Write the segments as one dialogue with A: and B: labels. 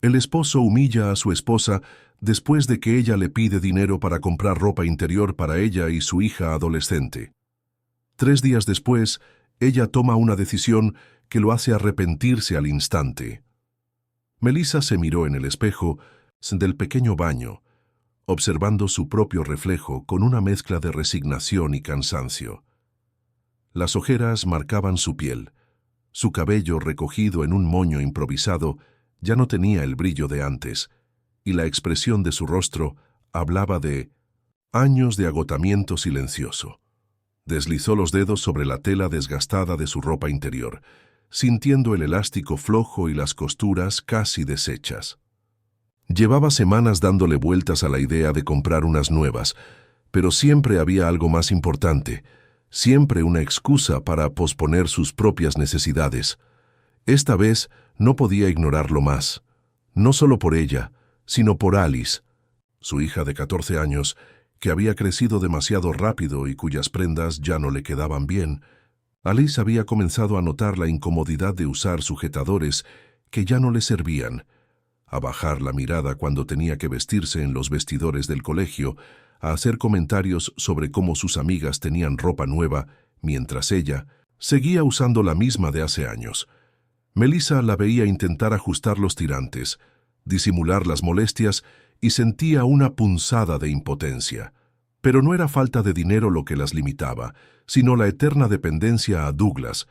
A: El esposo humilla a su esposa después de que ella le pide dinero para comprar ropa interior para ella y su hija adolescente. 3 días después, ella toma una decisión que lo hace arrepentirse al instante. Melissa se miró en el espejo del pequeño baño, observando su propio reflejo con una mezcla de resignación y cansancio. Las ojeras marcaban su piel. Su cabello, recogido en un moño improvisado, ya no tenía el brillo de antes, y la expresión de su rostro hablaba de años de agotamiento silencioso. Deslizó los dedos sobre la tela desgastada de su ropa interior, sintiendo el elástico flojo y las costuras casi deshechas. Llevaba semanas dándole vueltas a la idea de comprar unas nuevas, pero siempre había algo más importante, siempre una excusa para posponer sus propias necesidades. Esta vez no podía ignorarlo más, no solo por ella, sino por Alice, su hija de 14 años, que había crecido demasiado rápido y cuyas prendas ya no le quedaban bien. Alice había comenzado a notar la incomodidad de usar sujetadores que ya no le servían, a bajar la mirada cuando tenía que vestirse en los vestidores del colegio, a hacer comentarios sobre cómo sus amigas tenían ropa nueva, mientras ella seguía usando la misma de hace años. Melissa la veía intentar ajustar los tirantes, disimular las molestias y sentía una punzada de impotencia. Pero no era falta de dinero lo que las limitaba, sino la eterna dependencia a Douglas,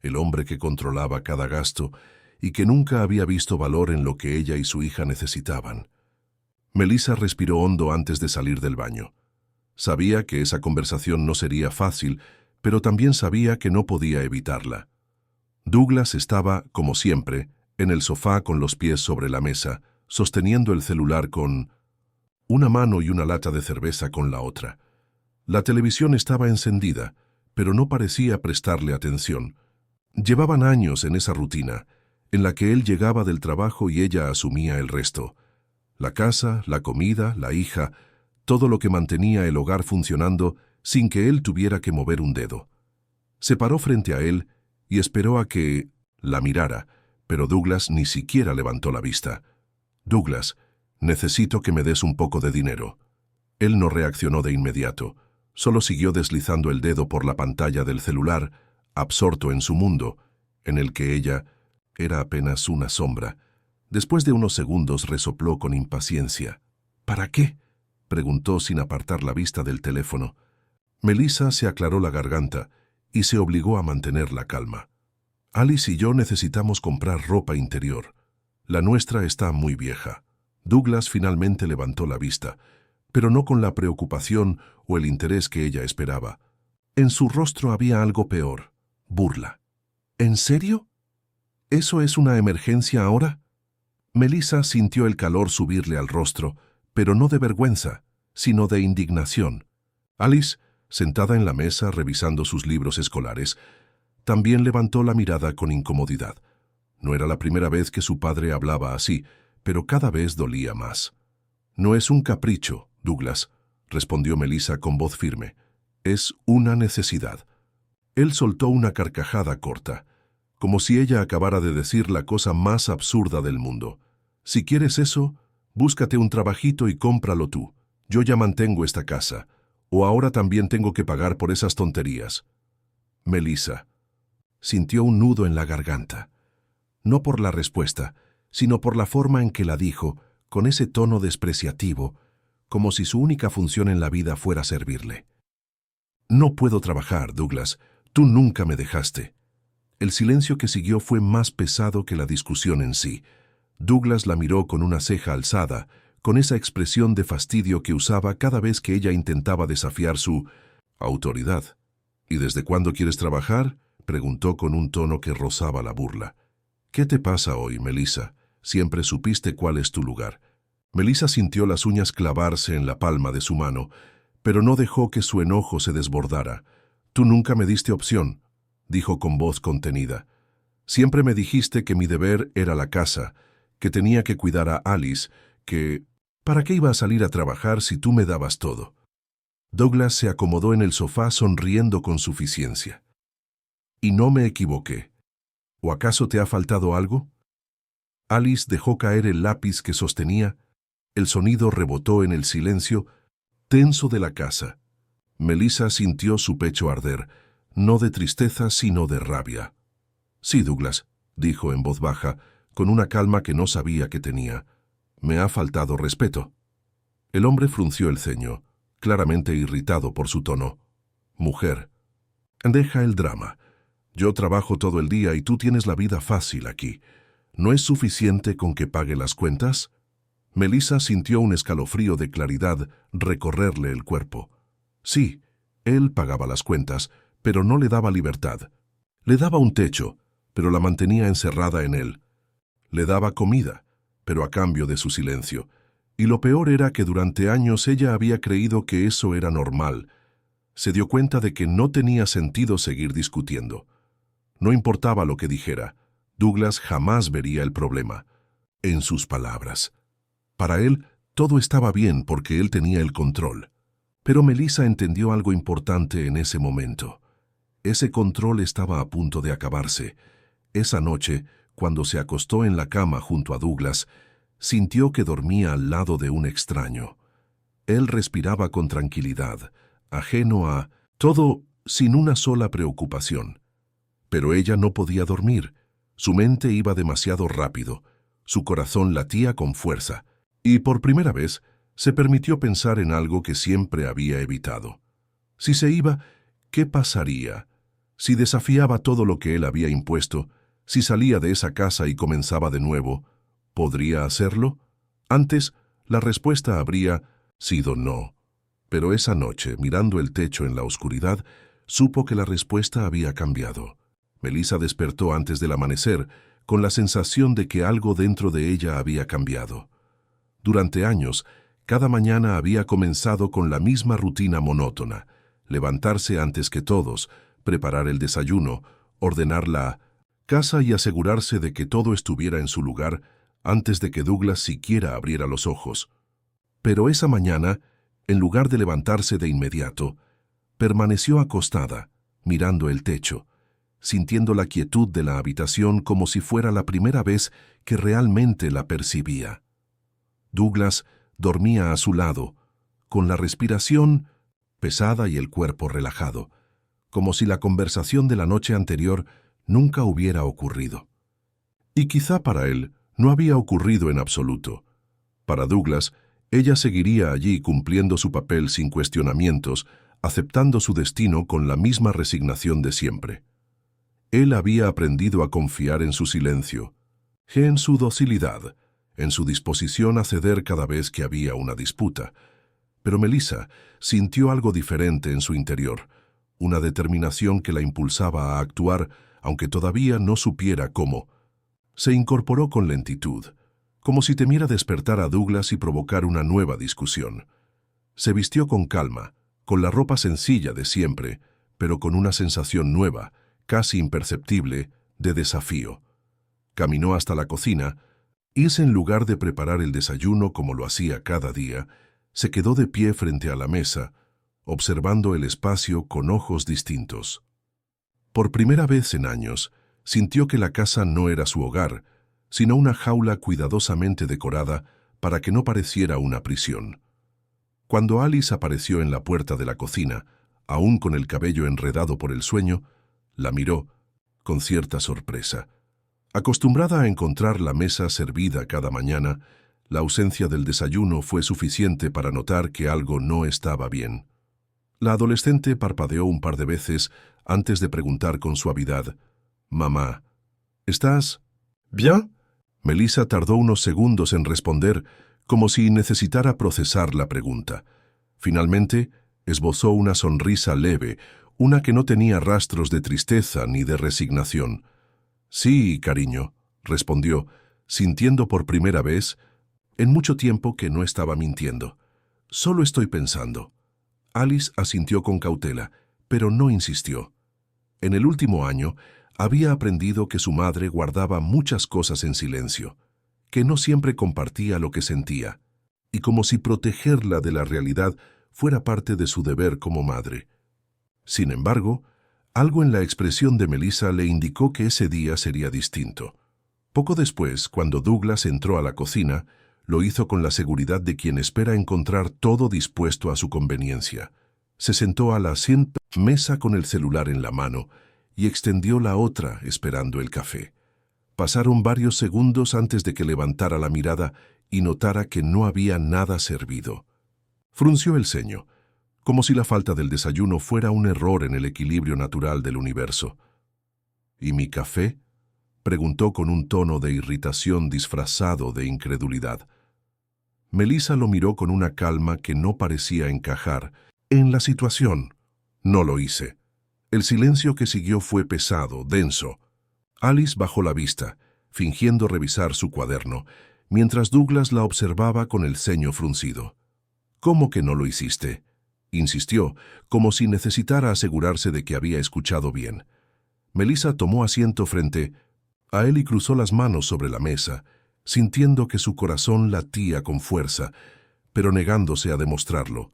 A: el hombre que controlaba cada gasto y que nunca había visto valor en lo que ella y su hija necesitaban. Melissa respiró hondo antes de salir del baño. Sabía que esa conversación no sería fácil, pero también sabía que no podía evitarla. Douglas estaba, como siempre, en el sofá con los pies sobre la mesa, sosteniendo el celular con una mano y una lata de cerveza con la otra. La televisión estaba encendida, pero no parecía prestarle atención. Llevaban años en esa rutina, en la que él llegaba del trabajo y ella asumía el resto. La casa, la comida, la hija, todo lo que mantenía el hogar funcionando sin que él tuviera que mover un dedo. Se paró frente a él y esperó a que la mirara, pero Douglas ni siquiera levantó la vista. «Douglas, necesito que me des un poco de dinero». Él no reaccionó de inmediato, solo siguió deslizando el dedo por la pantalla del celular, absorto en su mundo, en el que ella era apenas una sombra. Después de unos segundos resopló con impaciencia. «¿Para qué?», preguntó sin apartar la vista del teléfono. Melissa se aclaró la garganta y se obligó a mantener la calma. «Alice y yo necesitamos comprar ropa interior. La nuestra está muy vieja». Douglas finalmente levantó la vista, pero no con la preocupación o el interés que ella esperaba. En su rostro había algo peor, burla. «¿En serio? ¿Eso es una emergencia ahora?». Melissa sintió el calor subirle al rostro, pero no de vergüenza, sino de indignación. Alice, sentada en la mesa revisando sus libros escolares, también levantó la mirada con incomodidad. No era la primera vez que su padre hablaba así, pero cada vez dolía más. «No es un capricho, Douglas», respondió Melissa con voz firme. «Es una necesidad». Él soltó una carcajada corta, como si ella acabara de decir la cosa más absurda del mundo. «Si quieres eso, búscate un trabajito y cómpralo tú. Yo ya mantengo esta casa. ¿O ahora también tengo que pagar por esas tonterías?». Melissa sintió un nudo en la garganta. No por la respuesta, sino por la forma en que la dijo, con ese tono despreciativo, como si su única función en la vida fuera servirle. «No puedo trabajar, Douglas. Tú nunca me dejaste». El silencio que siguió fue más pesado que la discusión en sí. Douglas la miró con una ceja alzada, con esa expresión de fastidio que usaba cada vez que ella intentaba desafiar su autoridad. «¿Y desde cuándo quieres trabajar?», preguntó con un tono que rozaba la burla. «¿Qué te pasa hoy, Melissa? Siempre supiste cuál es tu lugar». Melissa sintió las uñas clavarse en la palma de su mano, pero no dejó que su enojo se desbordara. «Tú nunca me diste opción», dijo con voz contenida. «Siempre me dijiste que mi deber era la casa, que tenía que cuidar a Alice, que ¿para qué iba a salir a trabajar si tú me dabas todo?». Douglas se acomodó en el sofá sonriendo con suficiencia. «¿Y no me equivoqué? ¿O acaso te ha faltado algo?». Alice dejó caer el lápiz que sostenía. El sonido rebotó en el silencio tenso de la casa. Melissa sintió su pecho arder, no de tristeza sino de rabia. «Sí, Douglas», dijo en voz baja, con una calma que no sabía que tenía. «Me ha faltado respeto». El hombre frunció el ceño, claramente irritado por su tono. «Mujer, deja el drama. Yo trabajo todo el día y tú tienes la vida fácil aquí. ¿No es suficiente con que pague las cuentas?» Melissa sintió un escalofrío de claridad recorrerle el cuerpo. Sí, él pagaba las cuentas, pero no le daba libertad. Le daba un techo, pero la mantenía encerrada en él. Le daba comida, pero a cambio de su silencio. Y lo peor era que durante años ella había creído que eso era normal. Se dio cuenta de que no tenía sentido seguir discutiendo. No importaba lo que dijera, Douglas jamás vería el problema. En sus palabras. Para él, todo estaba bien porque él tenía el control. Pero Melissa entendió algo importante en ese momento. Ese control estaba a punto de acabarse. Esa noche, cuando se acostó en la cama junto a Douglas, sintió que dormía al lado de un extraño. Él respiraba con tranquilidad, ajeno a todo, sin una sola preocupación. Pero ella no podía dormir. Su mente iba demasiado rápido. Su corazón latía con fuerza. Y por primera vez, se permitió pensar en algo que siempre había evitado. Si se iba, ¿qué pasaría? Si desafiaba todo lo que él había impuesto, si salía de esa casa y comenzaba de nuevo, ¿podría hacerlo? Antes, la respuesta habría sido no. Pero esa noche, mirando el techo en la oscuridad, supo que la respuesta había cambiado. Melissa despertó antes del amanecer, con la sensación de que algo dentro de ella había cambiado. Durante años, cada mañana había comenzado con la misma rutina monótona: levantarse antes que todos, preparar el desayuno, ordenar la casa y asegurarse de que todo estuviera en su lugar antes de que Douglas siquiera abriera los ojos. Pero esa mañana, en lugar de levantarse de inmediato, permaneció acostada, mirando el techo, sintiendo la quietud de la habitación como si fuera la primera vez que realmente la percibía. Douglas dormía a su lado, con la respiración pesada y el cuerpo relajado, como si la conversación de la noche anterior nunca hubiera ocurrido. Y quizá para él no había ocurrido en absoluto. Para Douglas, ella seguiría allí cumpliendo su papel sin cuestionamientos, aceptando su destino con la misma resignación de siempre. Él había aprendido a confiar en su silencio, en su docilidad, en su disposición a ceder cada vez que había una disputa. Pero Melissa sintió algo diferente en su interior, una determinación que la impulsaba a actuar, aunque todavía no supiera cómo. Se incorporó con lentitud, como si temiera despertar a Douglas y provocar una nueva discusión. Se vistió con calma, con la ropa sencilla de siempre, pero con una sensación nueva, casi imperceptible, de desafío. Caminó hasta la cocina, y en lugar de preparar el desayuno como lo hacía cada día, se quedó de pie frente a la mesa, observando el espacio con ojos distintos. Por primera vez en años, sintió que la casa no era su hogar, sino una jaula cuidadosamente decorada para que no pareciera una prisión. Cuando Alice apareció en la puerta de la cocina, aún con el cabello enredado por el sueño, la miró con cierta sorpresa. Acostumbrada a encontrar la mesa servida cada mañana, la ausencia del desayuno fue suficiente para notar que algo no estaba bien. La adolescente parpadeó un par de veces antes de preguntar con suavidad: «Mamá, ¿estás bien?» Melissa tardó unos segundos en responder, como si necesitara procesar la pregunta. Finalmente, esbozó una sonrisa leve, una que no tenía rastros de tristeza ni de resignación. «Sí, cariño», respondió, sintiendo por primera vez en mucho tiempo que no estaba mintiendo. «Solo estoy pensando». Alice asintió con cautela, pero no insistió. En el último año, había aprendido que su madre guardaba muchas cosas en silencio, que no siempre compartía lo que sentía, y como si protegerla de la realidad fuera parte de su deber como madre. Sin embargo, algo en la expresión de Melissa le indicó que ese día sería distinto. Poco después, cuando Douglas entró a la cocina, lo hizo con la seguridad de quien espera encontrar todo dispuesto a su conveniencia. Se sentó a la mesa con el celular en la mano y extendió la otra esperando el café. Pasaron varios segundos antes de que levantara la mirada y notara que no había nada servido. Frunció el ceño, como si la falta del desayuno fuera un error en el equilibrio natural del universo. ¿Y mi café?, preguntó con un tono de irritación disfrazado de incredulidad. Melissa lo miró con una calma que no parecía encajar en la situación. No lo hice. El silencio que siguió fue pesado, denso. Alice bajó la vista, fingiendo revisar su cuaderno, mientras Douglas la observaba con el ceño fruncido. «¿Cómo que no lo hiciste?», insistió, como si necesitara asegurarse de que había escuchado bien. Melissa tomó asiento frente a él y cruzó las manos sobre la mesa, sintiendo que su corazón latía con fuerza, pero negándose a demostrarlo.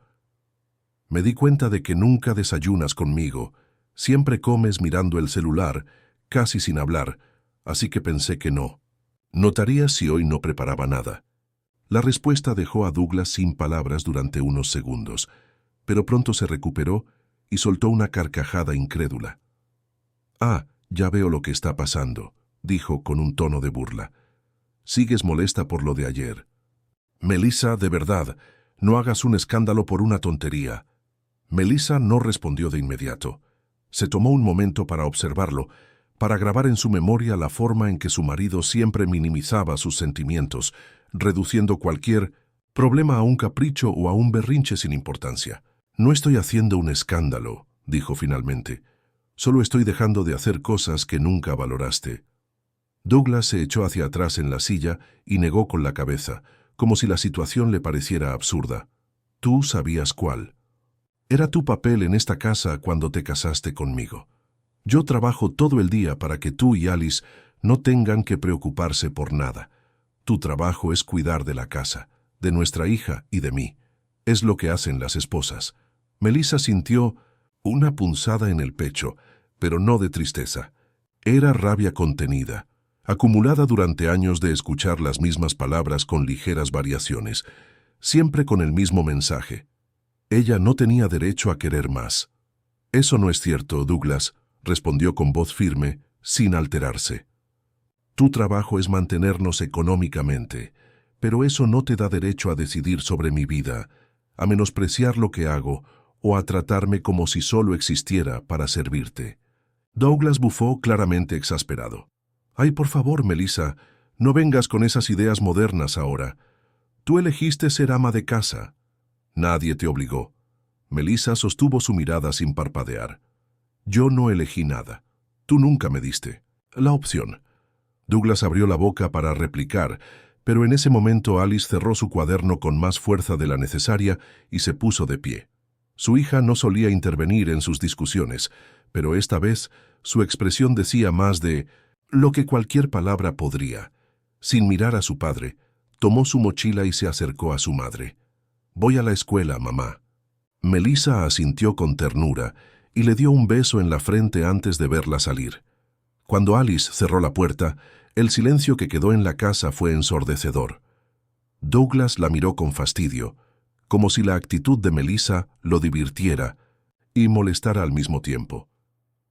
A: «Me di cuenta de que nunca desayunas conmigo, siempre comes mirando el celular, casi sin hablar, así que pensé que no. Notarías si hoy no preparaba nada». La respuesta dejó a Douglas sin palabras durante unos segundos, pero pronto se recuperó y soltó una carcajada incrédula. «Ah, ya veo lo que está pasando», dijo con un tono de burla. «Sigues molesta por lo de ayer». «Melissa, de verdad, no hagas un escándalo por una tontería». Melissa no respondió de inmediato. Se tomó un momento para observarlo, para grabar en su memoria la forma en que su marido siempre minimizaba sus sentimientos, reduciendo cualquier problema a un capricho o a un berrinche sin importancia. «No estoy haciendo un escándalo», dijo finalmente. «Solo estoy dejando de hacer cosas que nunca valoraste». Douglas se echó hacia atrás en la silla y negó con la cabeza, como si la situación le pareciera absurda. «Tú sabías cuál. Era tu papel en esta casa cuando te casaste conmigo. Yo trabajo todo el día para que tú y Alice no tengan que preocuparse por nada. Tu trabajo es cuidar de la casa, de nuestra hija y de mí. Es lo que hacen las esposas». Melissa sintió una punzada en el pecho, pero no de tristeza. Era rabia contenida, acumulada durante años de escuchar las mismas palabras con ligeras variaciones, siempre con el mismo mensaje. Ella no tenía derecho a querer más. «Eso no es cierto, Douglas», respondió con voz firme, sin alterarse. «Tu trabajo es mantenernos económicamente, pero eso no te da derecho a decidir sobre mi vida, a menospreciar lo que hago o a tratarme como si solo existiera para servirte». Douglas bufó claramente exasperado. «Ay, por favor, Melissa, no vengas con esas ideas modernas ahora. Tú elegiste ser ama de casa. Nadie te obligó». Melissa sostuvo su mirada sin parpadear. «Yo no elegí nada. Tú nunca me diste la opción». Douglas abrió la boca para replicar, pero en ese momento Alice cerró su cuaderno con más fuerza de la necesaria y se puso de pie. Su hija no solía intervenir en sus discusiones, pero esta vez su expresión decía más de lo que cualquier palabra podría. Sin mirar a su padre, tomó su mochila y se acercó a su madre. «Voy a la escuela, mamá». Melissa asintió con ternura y le dio un beso en la frente antes de verla salir. Cuando Alice cerró la puerta, el silencio que quedó en la casa fue ensordecedor. Douglas la miró con fastidio, como si la actitud de Melissa lo divirtiera y molestara al mismo tiempo.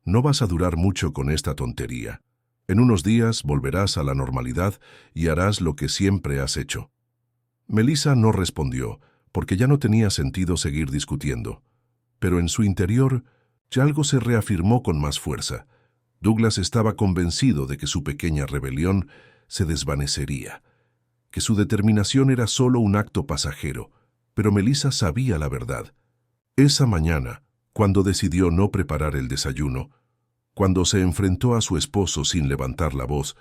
A: «No vas a durar mucho con esta tontería. En unos días volverás a la normalidad y harás lo que siempre has hecho». Melissa no respondió, porque ya no tenía sentido seguir discutiendo. Pero en su interior, ya algo se reafirmó con más fuerza. Douglas estaba convencido de que su pequeña rebelión se desvanecería, que su determinación era solo un acto pasajero, pero Melissa sabía la verdad. Esa mañana, cuando decidió no preparar el desayuno, cuando se enfrentó a su esposo sin levantar la voz,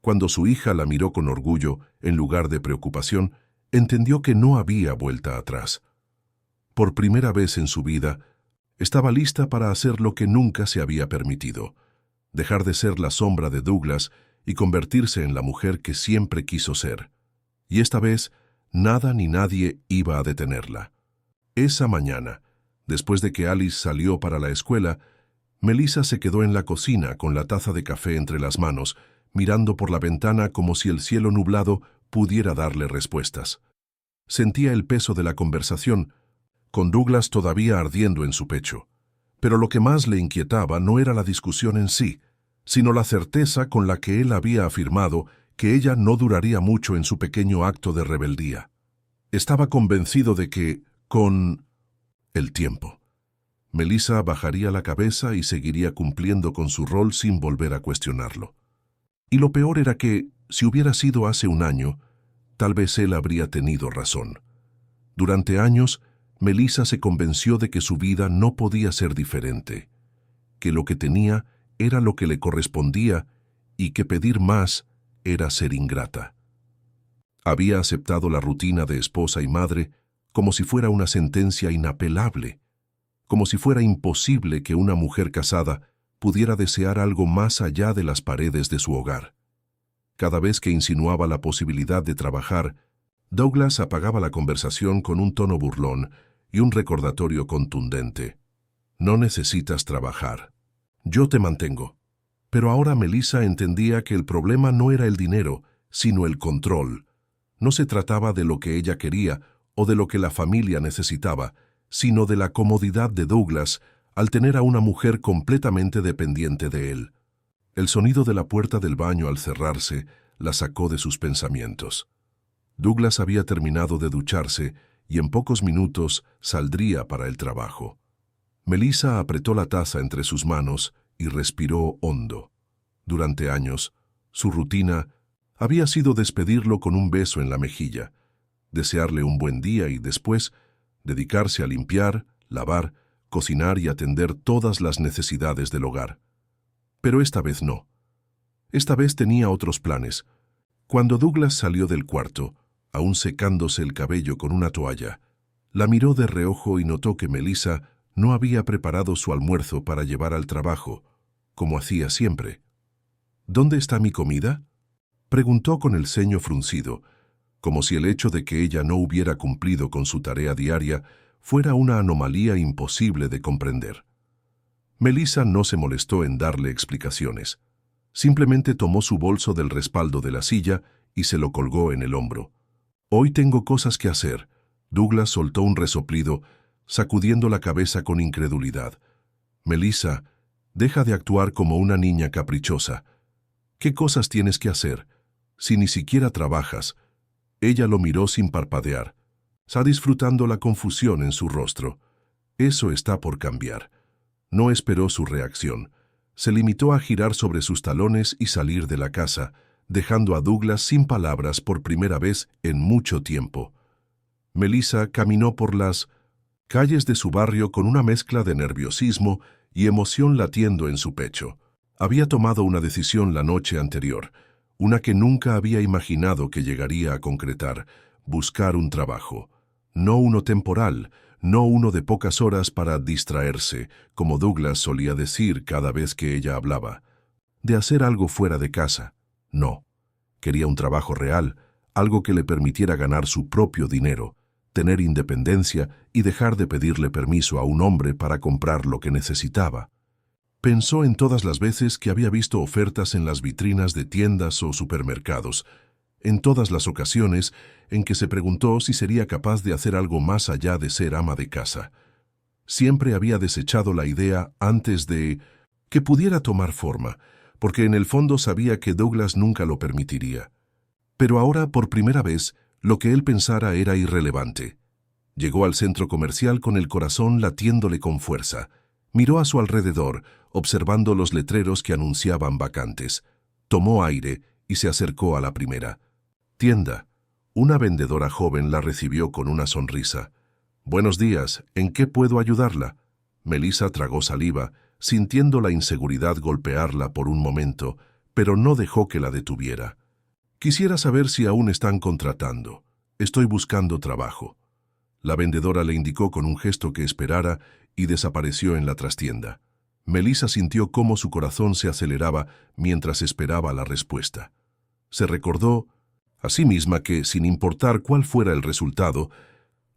A: cuando su hija la miró con orgullo en lugar de preocupación, entendió que no había vuelta atrás. Por primera vez en su vida, estaba lista para hacer lo que nunca se había permitido, dejar de ser la sombra de Douglas y convertirse en la mujer que siempre quiso ser. Y esta vez, nada ni nadie iba a detenerla. Esa mañana, después de que Alice salió para la escuela, Melissa se quedó en la cocina con la taza de café entre las manos, mirando por la ventana como si el cielo nublado pudiera darle respuestas. Sentía el peso de la conversación, con Douglas todavía ardiendo en su pecho. Pero lo que más le inquietaba no era la discusión en sí, sino la certeza con la que él había afirmado que ella no duraría mucho en su pequeño acto de rebeldía. Estaba convencido de que, con el tiempo, Melissa bajaría la cabeza y seguiría cumpliendo con su rol sin volver a cuestionarlo. Y lo peor era que, si hubiera sido hace un año, tal vez él habría tenido razón. Durante años, Melissa se convenció de que su vida no podía ser diferente, que lo que tenía era lo que le correspondía y que pedir más era ser ingrata. Había aceptado la rutina de esposa y madre como si fuera una sentencia inapelable, como si fuera imposible que una mujer casada pudiera desear algo más allá de las paredes de su hogar. Cada vez que insinuaba la posibilidad de trabajar, Douglas apagaba la conversación con un tono burlón y un recordatorio contundente. No necesitas trabajar. Yo te mantengo. Pero ahora Melissa entendía que el problema no era el dinero, sino el control. No se trataba de lo que ella quería o de lo que la familia necesitaba, sino de la comodidad de Douglas al tener a una mujer completamente dependiente de él. El sonido de la puerta del baño al cerrarse la sacó de sus pensamientos. Douglas había terminado de ducharse y en pocos minutos saldría para el trabajo. Melissa apretó la taza entre sus manos y respiró hondo. Durante años, su rutina había sido despedirlo con un beso en la mejilla, desearle un buen día y después dedicarse a limpiar, lavar, cocinar y atender todas las necesidades del hogar. Pero esta vez no. Esta vez tenía otros planes. Cuando Douglas salió del cuarto, aún secándose el cabello con una toalla, la miró de reojo y notó que Melissa no había preparado su almuerzo para llevar al trabajo, como hacía siempre. ¿Dónde está mi comida?, preguntó con el ceño fruncido, como si el hecho de que ella no hubiera cumplido con su tarea diaria fuera una anomalía imposible de comprender. Melissa no se molestó en darle explicaciones. Simplemente tomó su bolso del respaldo de la silla y se lo colgó en el hombro. «Hoy tengo cosas que hacer». Douglas soltó un resoplido, sacudiendo la cabeza con incredulidad. «Melissa, deja de actuar como una niña caprichosa. ¿Qué cosas tienes que hacer? Si ni siquiera trabajas». Ella lo miró sin parpadear, disfrutando la confusión en su rostro. Eso está por cambiar. No esperó su reacción. Se limitó a girar sobre sus talones y salir de la casa, dejando a Douglas sin palabras por primera vez en mucho tiempo. Melissa caminó por las calles de su barrio con una mezcla de nerviosismo y emoción latiendo en su pecho. Había tomado una decisión la noche anterior, una que nunca había imaginado que llegaría a concretar: buscar un trabajo. No uno temporal, no uno de pocas horas para distraerse, como Douglas solía decir cada vez que ella hablaba. De hacer algo fuera de casa. No. Quería un trabajo real, algo que le permitiera ganar su propio dinero, tener independencia y dejar de pedirle permiso a un hombre para comprar lo que necesitaba. Pensó en todas las veces que había visto ofertas en las vitrinas de tiendas o supermercados, en todas las ocasiones en que se preguntó si sería capaz de hacer algo más allá de ser ama de casa. Siempre había desechado la idea antes de que pudiera tomar forma, porque en el fondo sabía que Douglas nunca lo permitiría. Pero ahora, por primera vez, lo que él pensara era irrelevante. Llegó al centro comercial con el corazón latiéndole con fuerza. Miró a su alrededor, observando los letreros que anunciaban vacantes. Tomó aire y se acercó a la primera tienda. Una vendedora joven la recibió con una sonrisa. «Buenos días, ¿en qué puedo ayudarla?». Melissa tragó saliva, sintiendo la inseguridad golpearla por un momento, pero no dejó que la detuviera. «Quisiera saber si aún están contratando. Estoy buscando trabajo». La vendedora le indicó con un gesto que esperara y desapareció en la trastienda. Melissa sintió cómo su corazón se aceleraba mientras esperaba la respuesta. Se recordó a sí misma que, sin importar cuál fuera el resultado,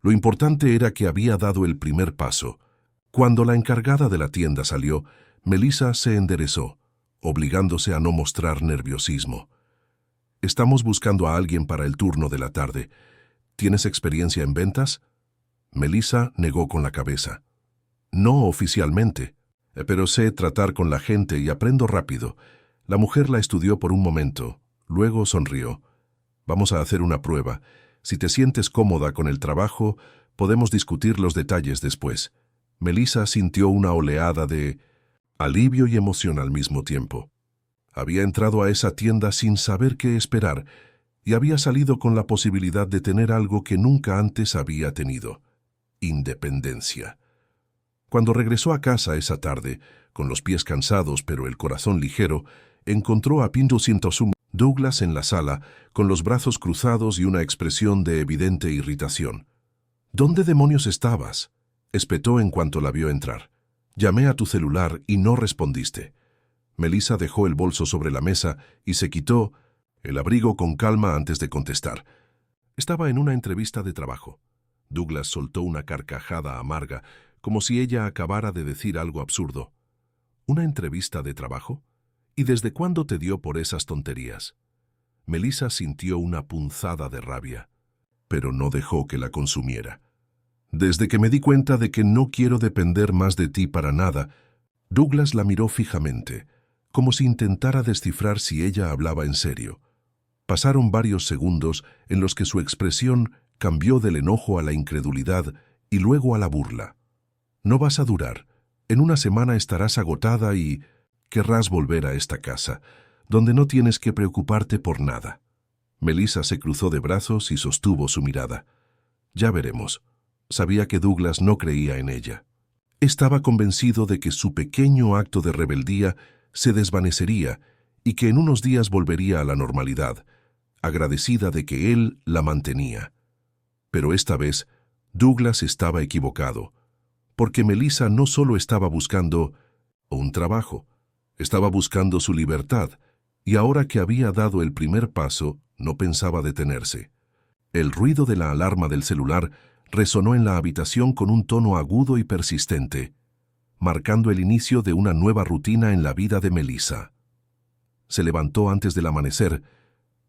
A: lo importante era que había dado el primer paso. Cuando la encargada de la tienda salió, Melissa se enderezó. obligándose a no mostrar nerviosismo. «Estamos buscando a alguien para el turno de la tarde. ¿Tienes experiencia en ventas?» Melissa negó con la cabeza. «No oficialmente, pero sé tratar con la gente y aprendo rápido». La mujer la estudió por un momento, luego sonrió. «Vamos a hacer una prueba. Si te sientes cómoda con el trabajo, podemos discutir los detalles después». Melissa sintió una oleada de alivio y emoción al mismo tiempo. Había entrado a esa tienda sin saber qué esperar y había salido con la posibilidad de tener algo que nunca antes había tenido: independencia. Cuando regresó a casa esa tarde, con los pies cansados pero el corazón ligero, encontró a Pinto-Sintosum Douglas en la sala, con los brazos cruzados y una expresión de evidente irritación. «¿Dónde demonios estabas?», espetó en cuanto la vio entrar. «Llamé a tu celular y no respondiste». Melissa dejó el bolso sobre la mesa y se quitó el abrigo con calma antes de contestar. Estaba en una entrevista de trabajo. Douglas soltó una carcajada amarga, como si ella acabara de decir algo absurdo. «¿Una entrevista de trabajo? ¿Y desde cuándo te dio por esas tonterías?». Melissa sintió una punzada de rabia, pero no dejó que la consumiera. «Desde que me di cuenta de que no quiero depender más de ti para nada». Douglas la miró fijamente, como si intentara descifrar si ella hablaba en serio. Pasaron varios segundos en los que su expresión cambió del enojo a la incredulidad y luego a la burla. «No vas a durar. En una semana estarás agotada y querrás volver a esta casa, donde no tienes que preocuparte por nada». Melissa se cruzó de brazos y sostuvo su mirada. «Ya veremos». Sabía que Douglas no creía en ella. Estaba convencido de que su pequeño acto de rebeldía se desvanecería y que en unos días volvería a la normalidad, agradecida de que él la mantenía. Pero esta vez, Douglas estaba equivocado, porque Melissa no solo estaba buscando un trabajo, estaba buscando su libertad, y ahora que había dado el primer paso, no pensaba detenerse. El ruido de la alarma del celular resonó en la habitación con un tono agudo y persistente, marcando el inicio de una nueva rutina en la vida de Melissa. Se levantó antes del amanecer,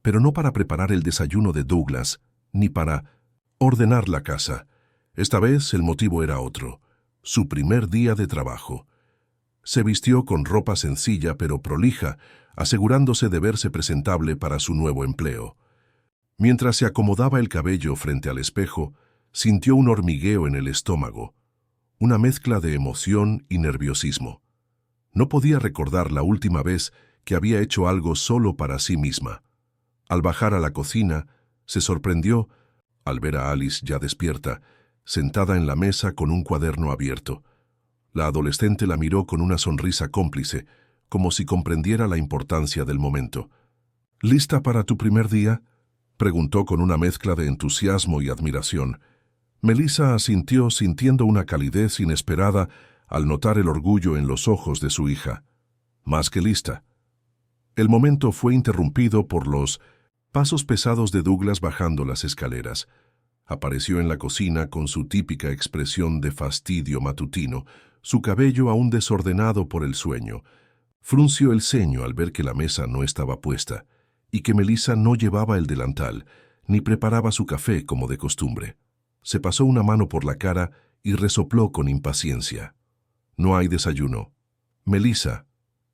A: pero no para preparar el desayuno de Douglas, ni para ordenar la casa. Esta vez el motivo era otro: su primer día de trabajo. Se vistió con ropa sencilla pero prolija, asegurándose de verse presentable para su nuevo empleo. Mientras se acomodaba el cabello frente al espejo, sintió un hormigueo en el estómago, una mezcla de emoción y nerviosismo. No podía recordar la última vez que había hecho algo solo para sí misma. Al bajar a la cocina, se sorprendió al ver a Alice ya despierta, sentada en la mesa con un cuaderno abierto. La adolescente la miró con una sonrisa cómplice, como si comprendiera la importancia del momento. «¿Lista para tu primer día?», preguntó con una mezcla de entusiasmo y admiración. Melissa asintió, sintiendo una calidez inesperada al notar el orgullo en los ojos de su hija. «Más que lista». El momento fue interrumpido por los pasos pesados de Douglas bajando las escaleras. Apareció en la cocina con su típica expresión de fastidio matutino, su cabello aún desordenado por el sueño. Frunció el ceño al ver que la mesa no estaba puesta y que Melissa no llevaba el delantal, ni preparaba su café como de costumbre. Se pasó una mano por la cara y resopló con impaciencia. «No hay desayuno». Melissa,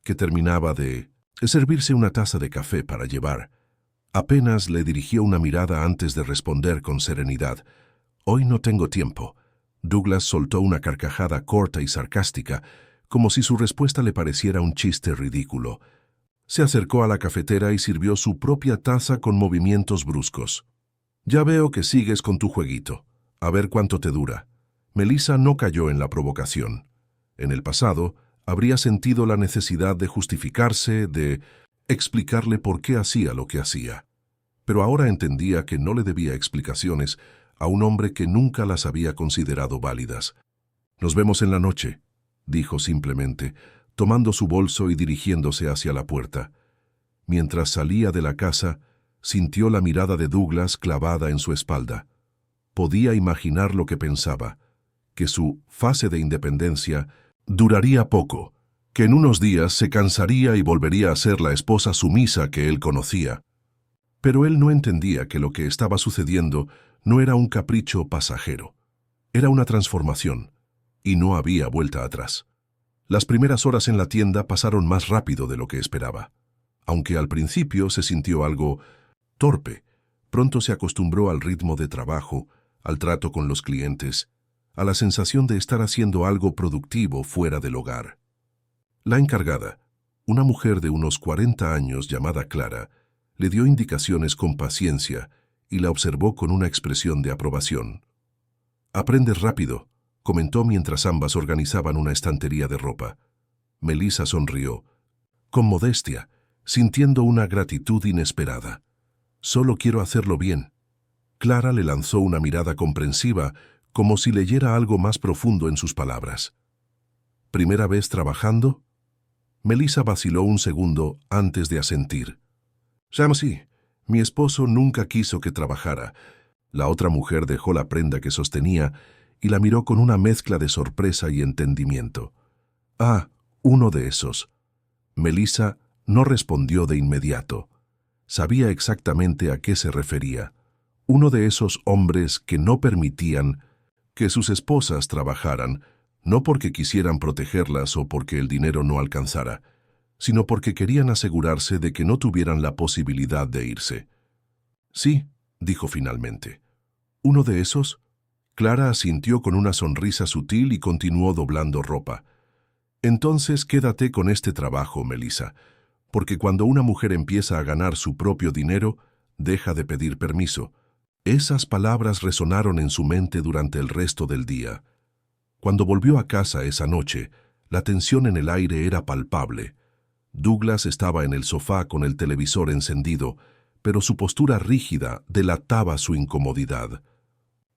A: que terminaba de servirse una taza de café para llevar, apenas le dirigió una mirada antes de responder con serenidad: «Hoy no tengo tiempo». Douglas soltó una carcajada corta y sarcástica, como si su respuesta le pareciera un chiste ridículo. Se acercó a la cafetera y sirvió su propia taza con movimientos bruscos. «Ya veo que sigues con tu jueguito. A ver cuánto te dura». Melissa no cayó en la provocación. En el pasado, habría sentido la necesidad de justificarse, de explicarle por qué hacía lo que hacía. Pero ahora entendía que no le debía explicaciones a un hombre que nunca las había considerado válidas. «Nos vemos en la noche», dijo simplemente, tomando su bolso y dirigiéndose hacia la puerta. Mientras salía de la casa, sintió la mirada de Douglas clavada en su espalda. Podía imaginar lo que pensaba, que su fase de independencia duraría poco, que en unos días se cansaría y volvería a ser la esposa sumisa que él conocía. Pero él no entendía que lo que estaba sucediendo no era un capricho pasajero. Era una transformación, y no había vuelta atrás. Las primeras horas en la tienda pasaron más rápido de lo que esperaba. Aunque al principio se sintió algo torpe, pronto se acostumbró al ritmo de trabajo, al trato con los clientes, a la sensación de estar haciendo algo productivo fuera del hogar. La encargada, una mujer de unos 40 años llamada Clara, le dio indicaciones con paciencia y la observó con una expresión de aprobación. «Aprendes rápido», comentó mientras ambas organizaban una estantería de ropa. Melissa sonrió, con modestia, sintiendo una gratitud inesperada. «Solo quiero hacerlo bien». Clara le lanzó una mirada comprensiva, como si leyera algo más profundo en sus palabras. «¿Primera vez trabajando?» Melissa vaciló un segundo antes de asentir. «Sí, mi esposo nunca quiso que trabajara». La otra mujer dejó la prenda que sostenía y la miró con una mezcla de sorpresa y entendimiento. «Ah, uno de esos». Melissa no respondió de inmediato. Sabía exactamente a qué se refería. Uno de esos hombres que no permitían que sus esposas trabajaran, no porque quisieran protegerlas o porque el dinero no alcanzara, sino porque querían asegurarse de que no tuvieran la posibilidad de irse. «Sí», dijo finalmente. «¿Uno de esos?» Clara asintió con una sonrisa sutil y continuó doblando ropa. «Entonces quédate con este trabajo, Melissa, porque cuando una mujer empieza a ganar su propio dinero, deja de pedir permiso». Esas palabras resonaron en su mente durante el resto del día. Cuando volvió a casa esa noche, la tensión en el aire era palpable. Douglas estaba en el sofá con el televisor encendido, pero su postura rígida delataba su incomodidad.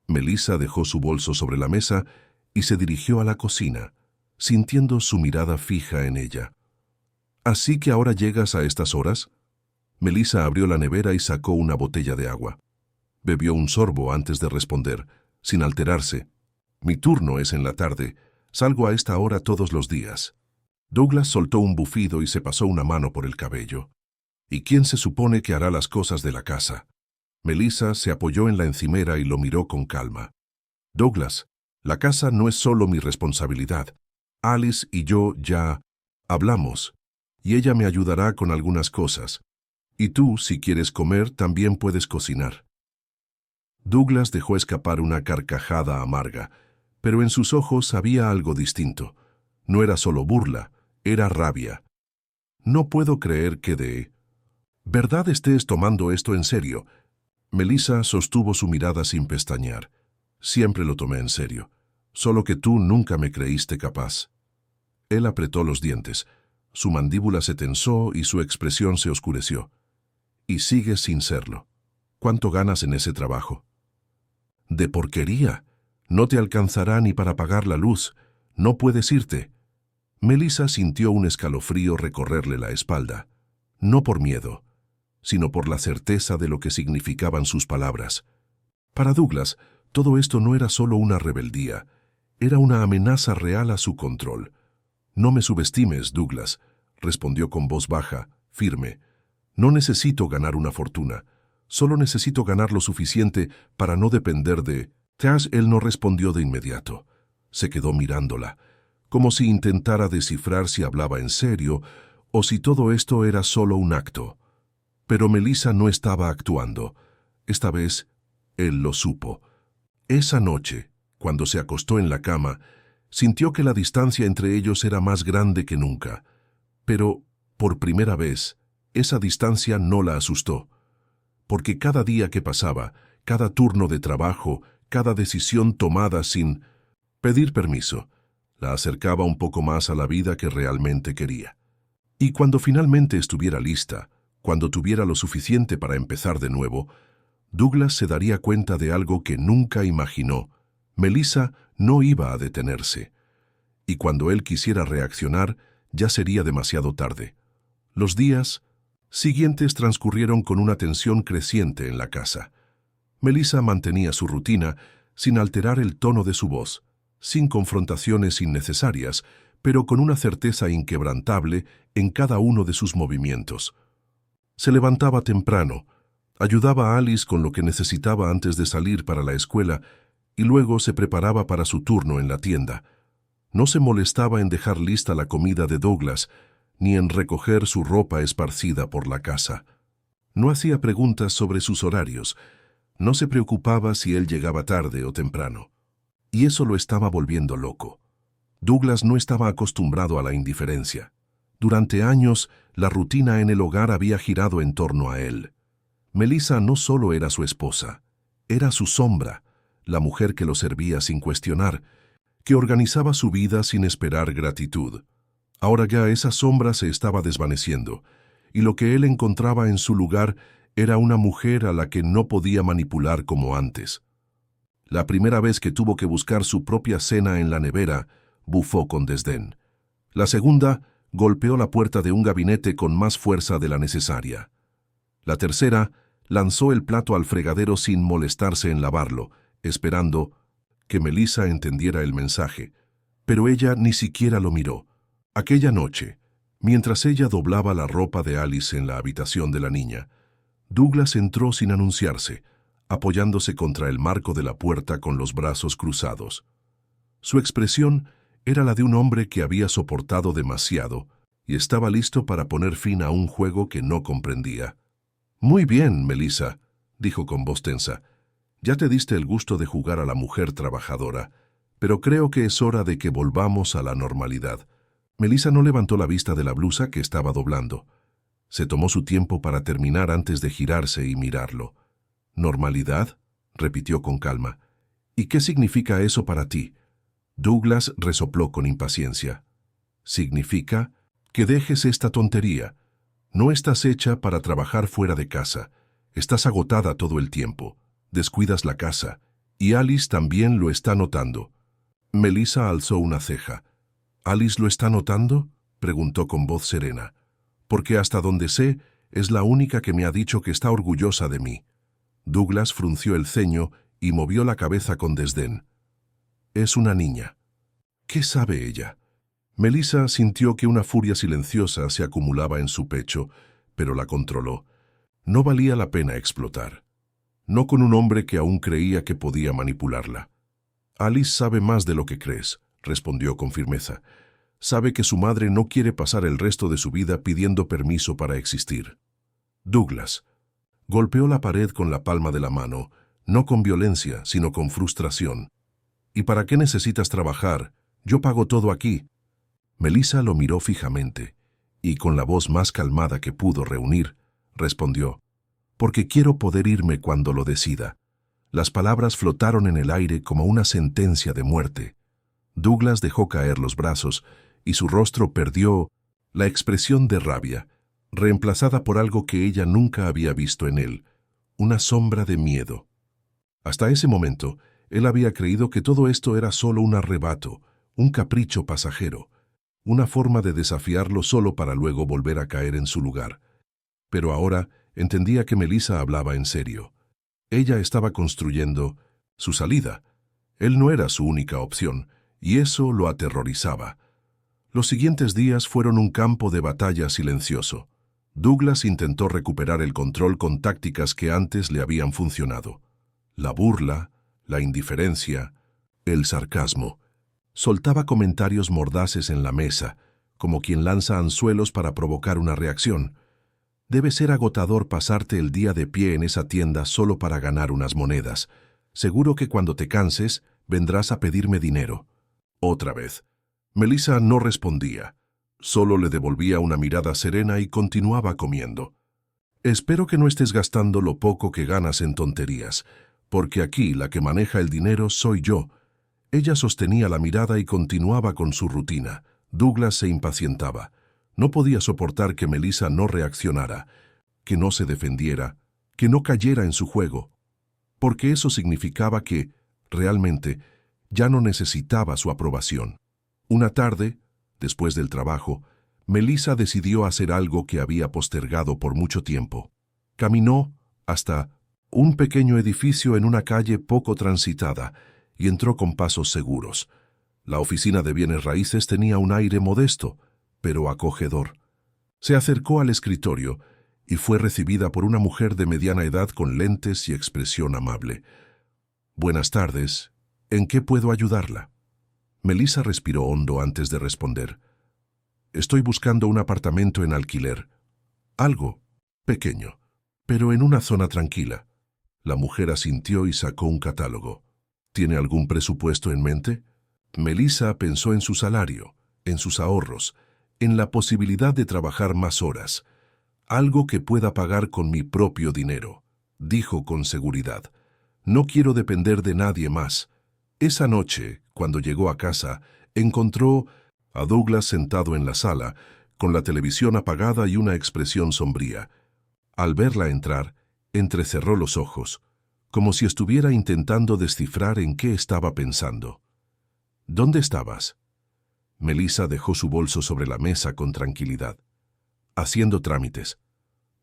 A: Melissa dejó su bolso sobre la mesa y se dirigió a la cocina, sintiendo su mirada fija en ella. «¿Así que ahora llegas a estas horas?» Melissa abrió la nevera y sacó una botella de agua. Bebió un sorbo antes de responder, sin alterarse. «Mi turno es en la tarde. Salgo a esta hora todos los días». Douglas soltó un bufido y se pasó una mano por el cabello. «¿Y quién se supone que hará las cosas de la casa?» Melissa se apoyó en la encimera y lo miró con calma. «Douglas, la casa no es solo mi responsabilidad. Alice y yo ya hablamos, y ella me ayudará con algunas cosas. Y tú, si quieres comer, también puedes cocinar». Douglas dejó escapar una carcajada amarga, pero en sus ojos había algo distinto. No era solo burla, era rabia. «No puedo creer que de verdad estés tomando esto en serio». Melissa sostuvo su mirada sin pestañear. «Siempre lo tomé en serio, solo que tú nunca me creíste capaz». Él apretó los dientes. Su mandíbula se tensó y su expresión se oscureció. «Y sigues sin serlo. ¿Cuánto ganas en ese trabajo?» «De porquería. No te alcanzará ni para pagar la luz. No puedes irte». Melissa sintió un escalofrío recorrerle la espalda. No por miedo, sino por la certeza de lo que significaban sus palabras. Para Douglas, todo esto no era solo una rebeldía, era una amenaza real a su control. «No me subestimes, Douglas», respondió con voz baja, firme. «No necesito ganar una fortuna. Solo necesito ganar lo suficiente para no depender de...» Él no respondió de inmediato. Se quedó mirándola, como si intentara descifrar si hablaba en serio o si todo esto era solo un acto. Pero Melissa no estaba actuando. Esta vez, él lo supo. Esa noche, cuando se acostó en la cama, sintió que la distancia entre ellos era más grande que nunca. Pero, por primera vez, esa distancia no la asustó. Porque cada día que pasaba, cada turno de trabajo, cada decisión tomada sin pedir permiso, la acercaba un poco más a la vida que realmente quería. Y cuando finalmente estuviera lista, cuando tuviera lo suficiente para empezar de nuevo, Douglas se daría cuenta de algo que nunca imaginó. Melissa no iba a detenerse. Y cuando él quisiera reaccionar, ya sería demasiado tarde. Los días siguientes transcurrieron con una tensión creciente en la casa. Melissa mantenía su rutina sin alterar el tono de su voz, sin confrontaciones innecesarias, pero con una certeza inquebrantable en cada uno de sus movimientos. Se levantaba temprano, ayudaba a Alice con lo que necesitaba antes de salir para la escuela y luego se preparaba para su turno en la tienda. No se molestaba en dejar lista la comida de Douglas, ni en recoger su ropa esparcida por la casa. No hacía preguntas sobre sus horarios, no se preocupaba si él llegaba tarde o temprano. Y eso lo estaba volviendo loco. Douglas no estaba acostumbrado a la indiferencia. Durante años, la rutina en el hogar había girado en torno a él. Melissa no solo era su esposa, era su sombra, la mujer que lo servía sin cuestionar, que organizaba su vida sin esperar gratitud. Ahora ya esa sombra se estaba desvaneciendo, y lo que él encontraba en su lugar era una mujer a la que no podía manipular como antes. La primera vez que tuvo que buscar su propia cena en la nevera, bufó con desdén. La segunda, golpeó la puerta de un gabinete con más fuerza de la necesaria. La tercera, lanzó el plato al fregadero sin molestarse en lavarlo, esperando que Melissa entendiera el mensaje. Pero ella ni siquiera lo miró. Aquella noche, mientras ella doblaba la ropa de Alice en la habitación de la niña, Douglas entró sin anunciarse, apoyándose contra el marco de la puerta con los brazos cruzados. Su expresión era la de un hombre que había soportado demasiado y estaba listo para poner fin a un juego que no comprendía. «Muy bien, Melissa», dijo con voz tensa. «Ya te diste el gusto de jugar a la mujer trabajadora, pero creo que es hora de que volvamos a la normalidad». Melissa no levantó la vista de la blusa que estaba doblando. Se tomó su tiempo para terminar antes de girarse y mirarlo. «¿Normalidad?», repitió con calma. «¿Y qué significa eso para ti?». Douglas resopló con impaciencia. «Significa que dejes esta tontería. No estás hecha para trabajar fuera de casa. Estás agotada todo el tiempo. Descuidas la casa. Y Alice también lo está notando». Melissa alzó una ceja. «¿Alice lo está notando?», preguntó con voz serena. «Porque hasta donde sé, es la única que me ha dicho que está orgullosa de mí». Douglas frunció el ceño y movió la cabeza con desdén. «Es una niña». «¿Qué sabe ella?». Melissa sintió que una furia silenciosa se acumulaba en su pecho, pero la controló. No valía la pena explotar. No con un hombre que aún creía que podía manipularla. «Alice sabe más de lo que crees», respondió con firmeza. «Sabe que su madre no quiere pasar el resto de su vida pidiendo permiso para existir». Douglas golpeó la pared con la palma de la mano, no con violencia, sino con frustración. «¿Y para qué necesitas trabajar? Yo pago todo aquí». Melissa lo miró fijamente, y con la voz más calmada que pudo reunir, respondió: «Porque quiero poder irme cuando lo decida». Las palabras flotaron en el aire como una sentencia de muerte. Douglas dejó caer los brazos, y su rostro perdió la expresión de rabia, reemplazada por algo que ella nunca había visto en él, una sombra de miedo. Hasta ese momento, él había creído que todo esto era solo un arrebato, un capricho pasajero, una forma de desafiarlo solo para luego volver a caer en su lugar. Pero ahora entendía que Melissa hablaba en serio. Ella estaba construyendo su salida. Él no era su única opción, y eso lo aterrorizaba. Los siguientes días fueron un campo de batalla silencioso. Douglas intentó recuperar el control con tácticas que antes le habían funcionado. La burla, la indiferencia, el sarcasmo. Soltaba comentarios mordaces en la mesa, como quien lanza anzuelos para provocar una reacción. «Debe ser agotador pasarte el día de pie en esa tienda solo para ganar unas monedas. Seguro que cuando te canses, vendrás a pedirme dinero». Otra vez. Melissa no respondía. Solo le devolvía una mirada serena y continuaba comiendo. «Espero que no estés gastando lo poco que ganas en tonterías, porque aquí la que maneja el dinero soy yo». Ella sostenía la mirada y continuaba con su rutina. Douglas se impacientaba. No podía soportar que Melissa no reaccionara, que no se defendiera, que no cayera en su juego, porque eso significaba que, realmente, ya no necesitaba su aprobación. Una tarde, después del trabajo, Melissa decidió hacer algo que había postergado por mucho tiempo. Caminó hasta un pequeño edificio en una calle poco transitada y entró con pasos seguros. La oficina de bienes raíces tenía un aire modesto, pero acogedor. Se acercó al escritorio y fue recibida por una mujer de mediana edad con lentes y expresión amable. «Buenas tardes. ¿En qué puedo ayudarla?» Melissa respiró hondo antes de responder. «Estoy buscando un apartamento en alquiler. Algo pequeño, pero en una zona tranquila». La mujer asintió y sacó un catálogo. «¿Tiene algún presupuesto en mente?» Melissa pensó en su salario, en sus ahorros, en la posibilidad de trabajar más horas. «Algo que pueda pagar con mi propio dinero», dijo con seguridad. «No quiero depender de nadie más». Esa noche, cuando llegó a casa, encontró a Douglas sentado en la sala, con la televisión apagada y una expresión sombría. Al verla entrar, entrecerró los ojos, como si estuviera intentando descifrar en qué estaba pensando. «¿Dónde estabas?» Melissa dejó su bolso sobre la mesa con tranquilidad. «Haciendo trámites».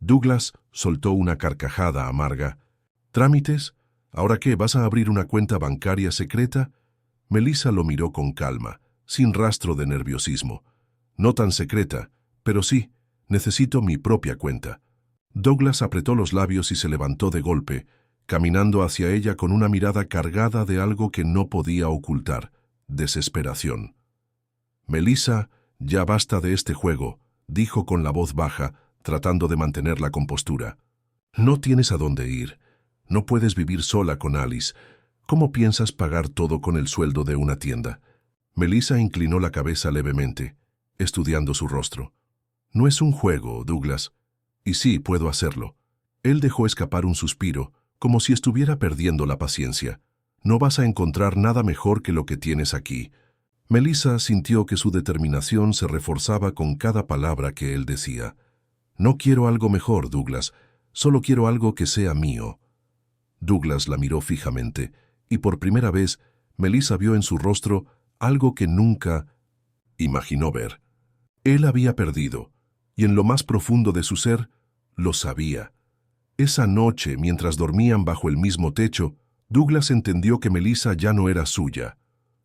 A: Douglas soltó una carcajada amarga. «¿Trámites? ¿Ahora qué, vas a abrir una cuenta bancaria secreta?» Melissa lo miró con calma, sin rastro de nerviosismo. «No tan secreta, pero sí, necesito mi propia cuenta». Douglas apretó los labios y se levantó de golpe, caminando hacia ella con una mirada cargada de algo que no podía ocultar: desesperación. «Melissa, ya basta de este juego», dijo con la voz baja, tratando de mantener la compostura. «No tienes a dónde ir. No puedes vivir sola con Alice. ¿Cómo piensas pagar todo con el sueldo de una tienda?» Melissa inclinó la cabeza levemente, estudiando su rostro. «No es un juego, Douglas. Y sí, puedo hacerlo». Él dejó escapar un suspiro, como si estuviera perdiendo la paciencia. «No vas a encontrar nada mejor que lo que tienes aquí». Melissa sintió que su determinación se reforzaba con cada palabra que él decía. «No quiero algo mejor, Douglas. Solo quiero algo que sea mío». Douglas la miró fijamente, y por primera vez, Melissa vio en su rostro algo que nunca imaginó ver. Él había perdido, y en lo más profundo de su ser, lo sabía. Esa noche, mientras dormían bajo el mismo techo, Douglas entendió que Melissa ya no era suya.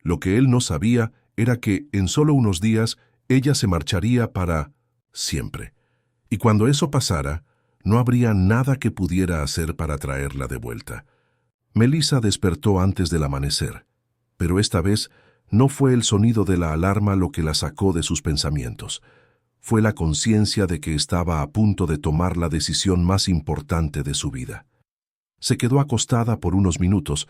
A: Lo que él no sabía era que, en solo unos días, ella se marcharía para siempre. Y cuando eso pasara, no habría nada que pudiera hacer para traerla de vuelta. Melissa despertó antes del amanecer, pero esta vez no fue el sonido de la alarma lo que la sacó de sus pensamientos. Fue la conciencia de que estaba a punto de tomar la decisión más importante de su vida. Se quedó acostada por unos minutos,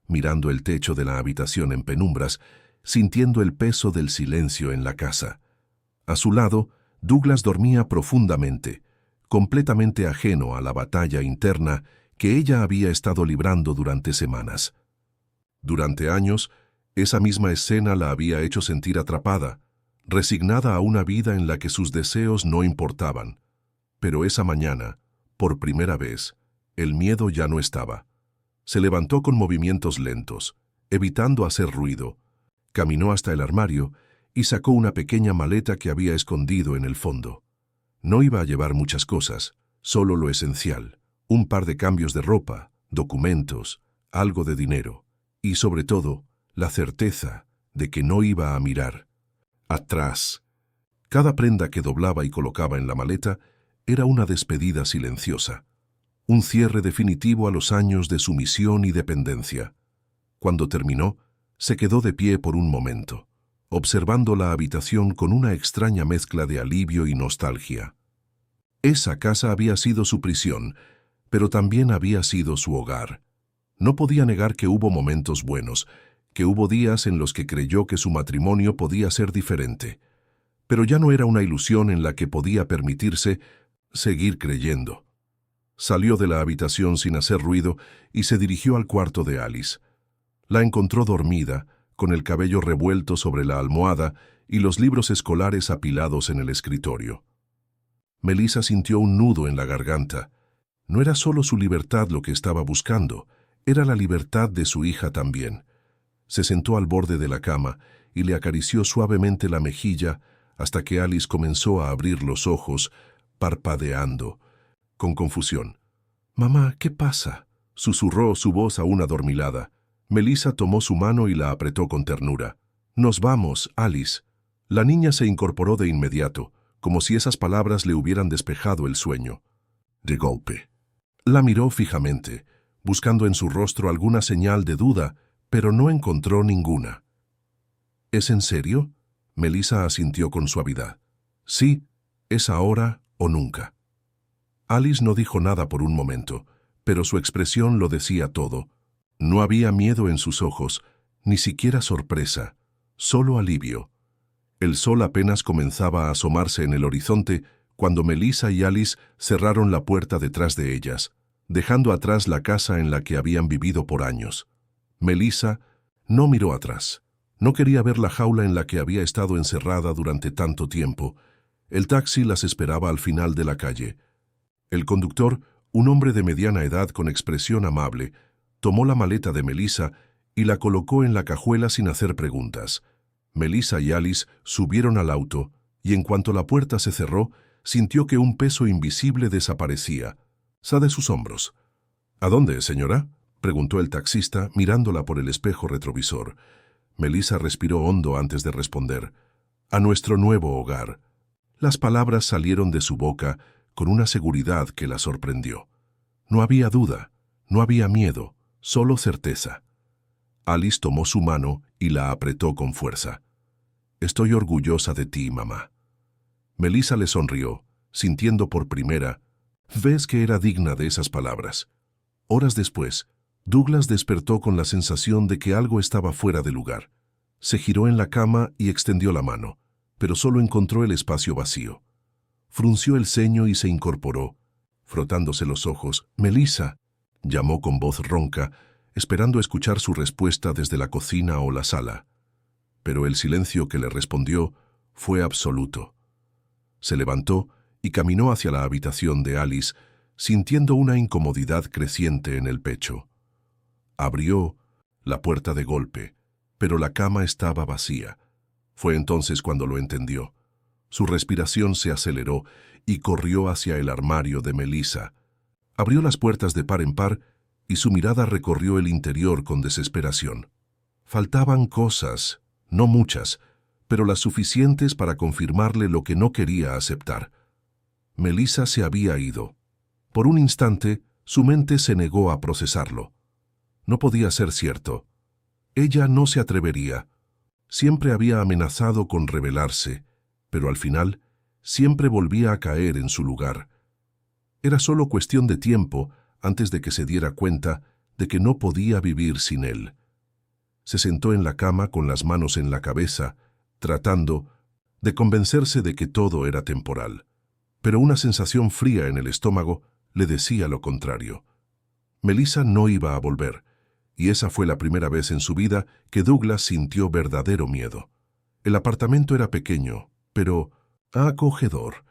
A: mirando el techo de la habitación en penumbras, sintiendo el peso del silencio en la casa. A su lado, Douglas dormía profundamente, completamente ajeno a la batalla interna que ella había estado librando durante semanas. Durante años, esa misma escena la había hecho sentir atrapada, resignada a una vida en la que sus deseos no importaban. Pero esa mañana, por primera vez, el miedo ya no estaba. Se levantó con movimientos lentos, evitando hacer ruido. Caminó hasta el armario y sacó una pequeña maleta que había escondido en el fondo. No iba a llevar muchas cosas, solo lo esencial: un par de cambios de ropa, documentos, algo de dinero y, sobre todo, la certeza de que no iba a mirar atrás. Cada prenda que doblaba y colocaba en la maleta era una despedida silenciosa, un cierre definitivo a los años de sumisión y dependencia. Cuando terminó, se quedó de pie por un momento, observando la habitación con una extraña mezcla de alivio y nostalgia. Esa casa había sido su prisión, pero también había sido su hogar. No podía negar que hubo momentos buenos, que hubo días en los que creyó que su matrimonio podía ser diferente, pero ya no era una ilusión en la que podía permitirse seguir creyendo. Salió de la habitación sin hacer ruido y se dirigió al cuarto de Alice. La encontró dormida, con el cabello revuelto sobre la almohada y los libros escolares apilados en el escritorio. Melissa sintió un nudo en la garganta. No era solo su libertad lo que estaba buscando, era la libertad de su hija también. Se sentó al borde de la cama y le acarició suavemente la mejilla hasta que Alice comenzó a abrir los ojos, parpadeando, con confusión. «Mamá, ¿qué pasa?», susurró su voz aún adormilada. Melissa tomó su mano y la apretó con ternura. Nos vamos, Alice. La niña se incorporó de inmediato, como si esas palabras le hubieran despejado el sueño. De golpe. La miró fijamente, buscando en su rostro alguna señal de duda, pero no encontró ninguna. ¿Es en serio? Melissa asintió con suavidad. Sí, es ahora o nunca. Alice no dijo nada por un momento, pero su expresión lo decía todo. No había miedo en sus ojos, ni siquiera sorpresa, solo alivio. El sol apenas comenzaba a asomarse en el horizonte cuando Melissa y Alice cerraron la puerta detrás de ellas, dejando atrás la casa en la que habían vivido por años. Melissa no miró atrás. No quería ver la jaula en la que había estado encerrada durante tanto tiempo. El taxi las esperaba al final de la calle. El conductor, un hombre de mediana edad con expresión amable, tomó la maleta de Melissa y la colocó en la cajuela sin hacer preguntas. Melissa y Alice subieron al auto y en cuanto la puerta se cerró, sintió que un peso invisible desaparecía, de sus hombros. ¿A dónde, señora?, preguntó el taxista mirándola por el espejo retrovisor. Melissa respiró hondo antes de responder. A nuestro nuevo hogar. Las palabras salieron de su boca con una seguridad que la sorprendió. No había duda, no había miedo, solo certeza. Alice tomó su mano y la apretó con fuerza. Estoy orgullosa de ti, mamá. Melissa le sonrió, sintiendo por primera vez que era digna de esas palabras. Horas después, Douglas despertó con la sensación de que algo estaba fuera de lugar. Se giró en la cama y extendió la mano, pero solo encontró el espacio vacío. Frunció el ceño y se incorporó. Frotándose los ojos, «Melissa», llamó con voz ronca, esperando escuchar su respuesta desde la cocina o la sala. Pero el silencio que le respondió fue absoluto. Se levantó y caminó hacia la habitación de Alice, sintiendo una incomodidad creciente en el pecho. Abrió la puerta de golpe, pero la cama estaba vacía. Fue entonces cuando lo entendió. Su respiración se aceleró y corrió hacia el armario de Melissa. Abrió las puertas de par en par y su mirada recorrió el interior con desesperación. Faltaban cosas, no muchas, pero las suficientes para confirmarle lo que no quería aceptar. Melissa se había ido. Por un instante, su mente se negó a procesarlo. No podía ser cierto. Ella no se atrevería. Siempre había amenazado con rebelarse, pero al final siempre volvía a caer en su lugar. Era solo cuestión de tiempo antes de que se diera cuenta de que no podía vivir sin él. Se sentó en la cama con las manos en la cabeza, tratando de convencerse de que todo era temporal. Pero una sensación fría en el estómago le decía lo contrario. Melissa no iba a volver, y esa fue la primera vez en su vida que Douglas sintió verdadero miedo. El apartamento era pequeño, pero acogedor.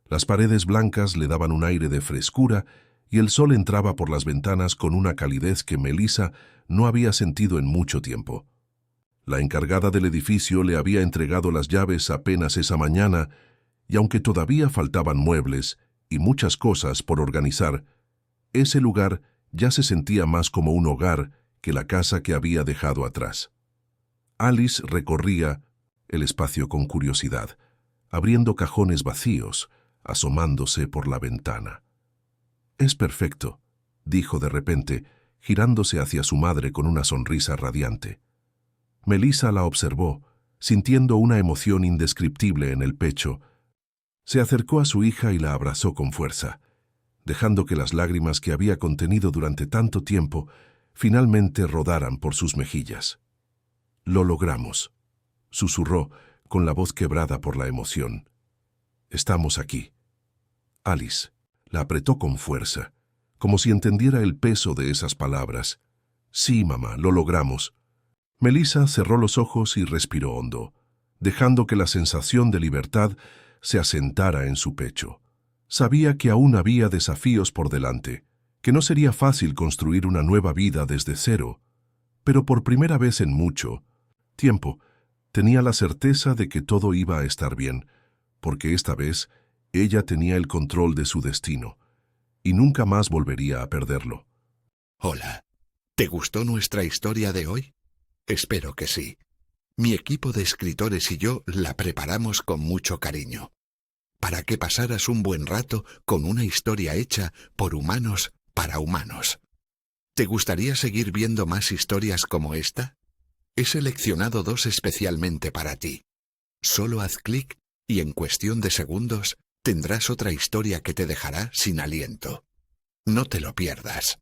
A: Las paredes blancas le daban un aire de frescura y el sol entraba por las ventanas con una calidez que Melissa no había sentido en mucho tiempo. La encargada del edificio le había entregado las llaves apenas esa mañana, y aunque todavía faltaban muebles y muchas cosas por organizar, ese lugar ya se sentía más como un hogar que la casa que había dejado atrás. Alice recorría el espacio con curiosidad, abriendo cajones vacíos, asomándose por la ventana. «Es perfecto», dijo de repente, girándose hacia su madre con una sonrisa radiante. Melissa la observó, sintiendo una emoción indescriptible en el pecho. Se acercó a su hija y la abrazó con fuerza, dejando que las lágrimas que había contenido durante tanto tiempo finalmente rodaran por sus mejillas. «Lo logramos», susurró con la voz quebrada por la emoción. «Estamos aquí». Alice la apretó con fuerza, como si entendiera el peso de esas palabras. «Sí, mamá, lo logramos». Melissa cerró los ojos y respiró hondo, dejando que la sensación de libertad se asentara en su pecho. Sabía que aún había desafíos por delante, que no sería fácil construir una nueva vida desde cero, pero por primera vez en mucho tiempo tenía la certeza de que todo iba a estar bien, porque esta vez ella tenía el control de su destino, y nunca más volvería a perderlo.
B: Hola, ¿te gustó nuestra historia de hoy? Espero que sí. Mi equipo de escritores y yo la preparamos con mucho cariño, para que pasaras un buen rato con una historia hecha por humanos para humanos. ¿Te gustaría seguir viendo más historias como esta? He seleccionado 2 especialmente para ti. Solo haz clic y en cuestión de segundos tendrás otra historia que te dejará sin aliento. No te lo pierdas.